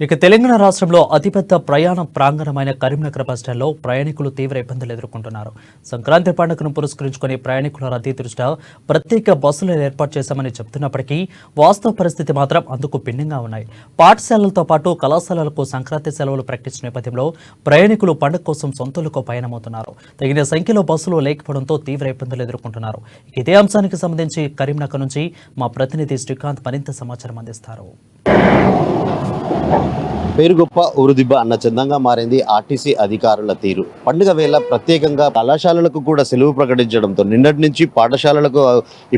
ఇక తెలంగాణ రాష్ట్రంలో అతిపెద్ద ప్రయాణ ప్రాంగణమైన కరీంనగర్ బస్టాండ్లో ప్రయాణికులు తీవ్ర ఇబ్బందులు ఎదుర్కొంటున్నారు. సంక్రాంతి పండుగను పురస్కరించుకుని ప్రయాణికుల రద్దీ దృష్ట్యా ప్రత్యేక బస్సులను ఏర్పాటు చేశామని చెబుతున్నప్పటికీ వాస్తవ పరిస్థితి మాత్రం అందుకు భిన్నంగా ఉన్నాయి. పాఠశాలలతో పాటు కళాశాలలకు సంక్రాంతి సెలవులు ప్రకటించిన నేపథ్యంలో ప్రయాణికులు పండుగ కోసం సొంతూరుకు పయనమవుతున్నారు. తగిన సంఖ్యలో బస్సులు లేకపోవడంతో తీవ్ర ఇబ్బందులు ఎదుర్కొంటున్నారు. ఇదే అంశానికి సంబంధించి కరీంనగర్ నుంచి మా ప్రతినిధి శ్రీకాంత్ మరింత సమాచారం అందిస్తారు. పేరు గొప్ప ఊరుదిబ్బ అన్న చందంగా మారింది ఆర్టీసీ అధికారుల తీరు. పండుగ వేళ ప్రత్యేకంగా కళాశాలలకు కూడా సెలవు ప్రకటించడంతో నిన్నటి నుంచి పాఠశాలలకు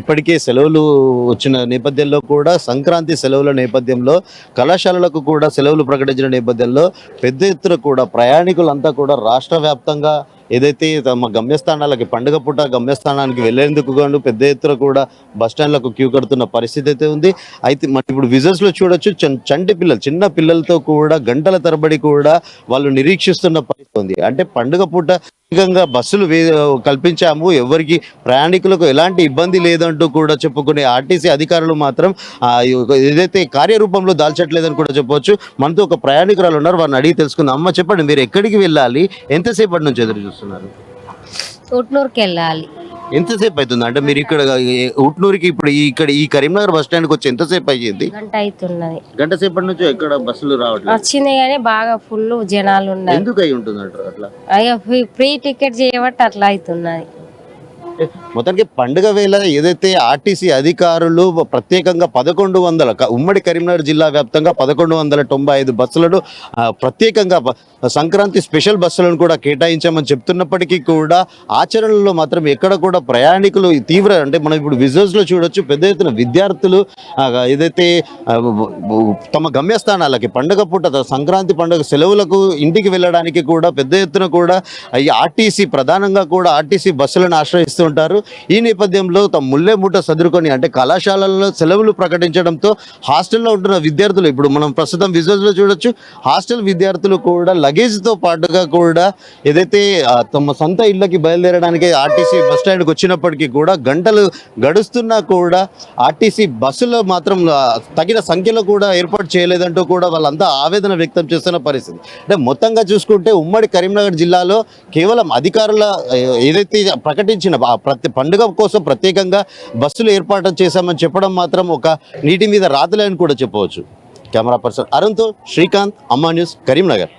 ఇప్పటికే సెలవులు వచ్చిన నేపథ్యంలో కూడా సంక్రాంతి సెలవుల నేపథ్యంలో కళాశాలలకు కూడా సెలవులు ప్రకటించిన నేపథ్యంలో పెద్ద ఎత్తున కూడా ప్రయాణికులంతా కూడా రాష్ట్ర వ్యాప్తంగా ఏదైతే తమ గమ్యస్థానాలకి పండుగ పూట గమ్యస్థానానికి వెళ్లేందుకు గాను పెద్ద ఎత్తున కూడా బస్టాండ్లకు క్యూ కడుతున్న పరిస్థితి అయితే ఉంది. అయితే మనం ఇప్పుడు విజువల్స్ లో చూడొచ్చు, చంటి పిల్లలు చిన్న పిల్లలతో కూడా గంటల తరబడి కూడా వాళ్ళు నిరీక్షిస్తున్న పరిస్థితి ఉంది. అంటే పండుగ పూట బస్సులు కల్పించాము, ఎవరికి ప్రయాణికులకు ఎలాంటి ఇబ్బంది లేదంటూ కూడా చెప్పుకునే ఆర్టీసీ అధికారులు మాత్రం ఏదైతే కార్యరూపంలో దాల్చట్లేదని కూడా చెప్పవచ్చు. మనతో ఒక ప్రయాణికురాలు ఉన్నారు, వారిని అడిగి తెలుసుకుందాం. అమ్మ చెప్పండి, మీరు ఎక్కడికి వెళ్ళాలి, ఎంతసేపటి నుంచి ఎదురు చూస్తున్నారు? ఉట్నూరుకి వెళ్ళాలి. ఎంతసేపు అవుతుంది? అంటే మీరు ఇక్కడ ఉట్నూరుకి ఇప్పుడు ఈ కరీంనగర్ బస్ స్టాండ్కి వచ్చి ఎంతసేపు అయ్యింది? గంట అవుతున్నది. గంట సేపటి నుంచి ఎక్కడ బస్సులు రావట్లేదు. వచ్చింది కానీ బాగా ఫుల్ జనాలు ఉన్నారు. ఎందుకు అయి ఉంటుంది అంటారు అట్లా? అయ్యో ఫ్రీ టికెట్ చేయబట్టి అట్లా అవుతున్నది. మొత్తానికి పండుగ వేళ ఏదైతే ఆర్టీసీ అధికారులు ప్రత్యేకంగా 1100 ఉమ్మడి కరీంనగర్ జిల్లా వ్యాప్తంగా 1195 బస్సులను ప్రత్యేకంగా సంక్రాంతి స్పెషల్ బస్సులను కూడా కేటాయించామని చెప్తున్నప్పటికీ కూడా ఆచరణలో మాత్రం ఎక్కడ కూడా ప్రయాణికులు తీవ్ర అంటే మనం ఇప్పుడు విజువల్స్ లో చూడొచ్చు, పెద్ద ఎత్తున విద్యార్థులు ఏదైతే తమ గమ్యస్థానాలకి పండుగ పూట సంక్రాంతి పండుగ సెలవులకు ఇంటికి వెళ్ళడానికి కూడా పెద్ద ఎత్తున కూడా ఈ ఆర్టీసీ ప్రధానంగా కూడా ఆర్టీసీ బస్సులను ఆశ్రయిస్తూ ఉంటారు. ఈ నేపథ్యంలో తమ ముల్లే మూట సదురుకొని అంటే కళాశాలల్లో సెలవులు ప్రకటించడంతో హాస్టల్లో ఉంటున్న విద్యార్థులు ఇప్పుడు మనం ప్రస్తుతం విజువల్స్ లో చూడొచ్చు, హాస్టల్ విద్యార్థులు కూడా లగేజ్ తో పాటుగా కూడా ఏదైతే తమ సొంత ఇళ్ళకి బయలుదేరడానికి ఆర్టీసీ బస్ స్టాండ్కి వచ్చినప్పటికీ కూడా గంటలు గడుస్తున్నా కూడా ఆర్టీసీ బస్సులో మాత్రం తగిన సంఖ్యలో కూడా ఏర్పాటు చేయలేదంటూ కూడా వాళ్ళంతా ఆవేదన వ్యక్తం చేస్తున్న పరిస్థితి. అంటే మొత్తంగా చూసుకుంటే ఉమ్మడి కరీంనగర్ జిల్లాలో కేవలం అధికారుల ఏదైతే ప్రకటించిన ప్రతి పండుగ కోసం ప్రత్యేకంగా బస్సులు ఏర్పాటు చేశామని చెప్పడం మాత్రం ఒక నీటి మీద రాతలే అని కూడా చెప్పవచ్చు. కెమెరా పర్సన్ అరుణ్తో శ్రీకాంత్, అమ్మా న్యూస్, కరీంనగర్.